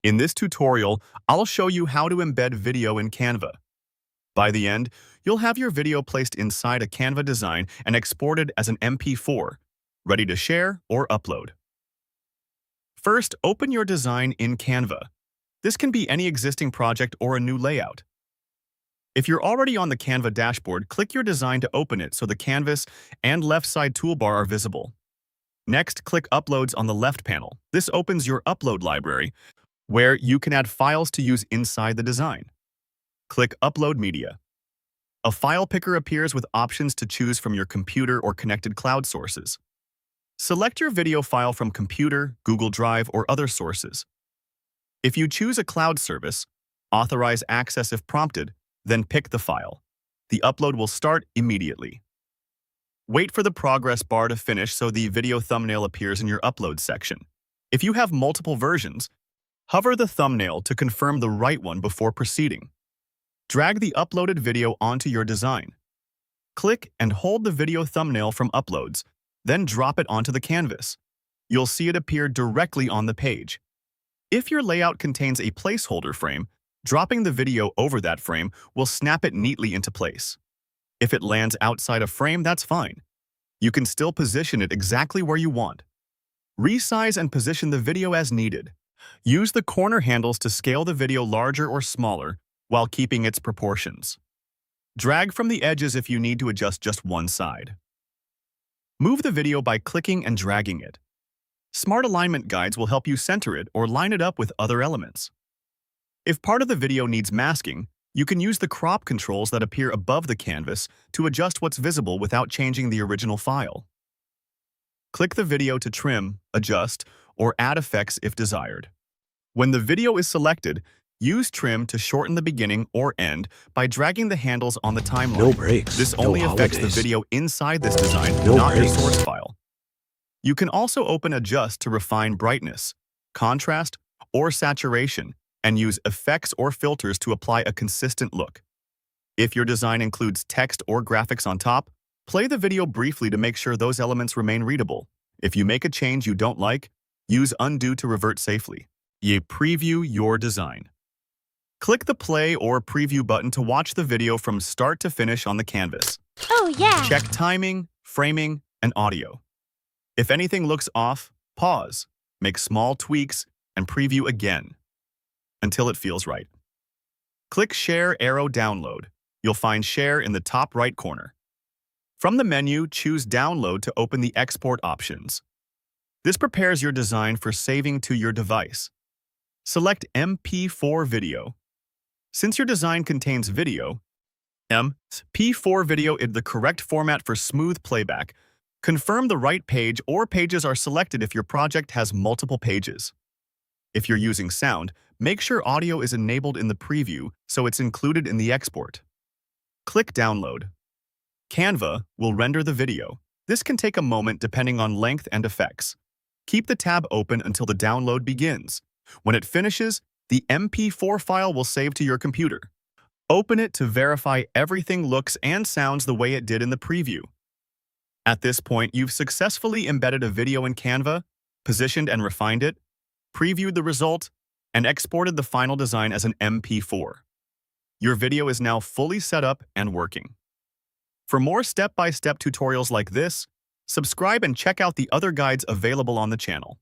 In this tutorial, I'll show you how to embed video in Canva. By the end, you'll have your video placed inside a Canva design and exported as an MP4, ready to share or upload. First, open your design in Canva. This can be any existing project or a new layout. If you're already on the Canva dashboard, click your design to open it so the canvas and left side toolbar are visible. Next, click Uploads on the left panel. This opens your upload library, where you can add files to use inside the design. Click Upload Media. A file picker appears with options to choose from your computer or connected cloud sources. Select your video file from computer, Google Drive, or other sources. If you choose a cloud service, authorize access if prompted, then pick the file. The upload will start immediately. Wait for the progress bar to finish so the video thumbnail appears in your upload section. If you have multiple versions, hover the thumbnail to confirm the right one before proceeding. Drag the uploaded video onto your design. Click and hold the video thumbnail from Uploads, then drop it onto the canvas. You'll see it appear directly on the page. If your layout contains a placeholder frame, dropping the video over that frame will snap it neatly into place. If it lands outside a frame, that's fine. You can still position it exactly where you want. Resize and position the video as needed. Use the corner handles to scale the video larger or smaller while keeping its proportions. Drag from the edges if you need to adjust just one side. Move the video by clicking and dragging it. Smart alignment guides will help you center it or line it up with other elements. If part of the video needs masking, you can use the crop controls that appear above the canvas to adjust what's visible without changing the original file. Click the video to trim, adjust, or add effects if desired. When the video is selected, use trim to shorten the beginning or end by dragging the handles on the timeline. No breaks. This only no affects the holidays. video inside this design, No not your breaks. source file. You can also open Adjust to refine brightness, contrast, or saturation, and use effects or filters to apply a consistent look. If your design includes text or graphics on top, play the video briefly to make sure those elements remain readable. If you make a change you don't like, use Undo to revert safely. Preview your design. Click the play or preview button to watch the video from start to finish on the canvas. Oh, yeah. Check timing, framing, and audio. If anything looks off, pause, make small tweaks, and preview again until it feels right. Click Share Arrow Download. You'll find Share in the top right corner. From the menu, choose Download to open the export options. This prepares your design for saving to your device. Select MP4 Video. Since your design contains video, MP4 video is the correct format for smooth playback. Confirm the right page or pages are selected if your project has multiple pages. If you're using sound, make sure audio is enabled in the preview so it's included in the export. Click Download. Canva will render the video. This can take a moment depending on length and effects. Keep the tab open until the download begins. When it finishes, the MP4 file will save to your computer. Open it to verify everything looks and sounds the way it did in the preview. At this point, you've successfully embedded a video in Canva, positioned and refined it, previewed the result, and exported the final design as an MP4. Your video is now fully set up and working. For more step-by-step tutorials like this, subscribe and check out the other guides available on the channel.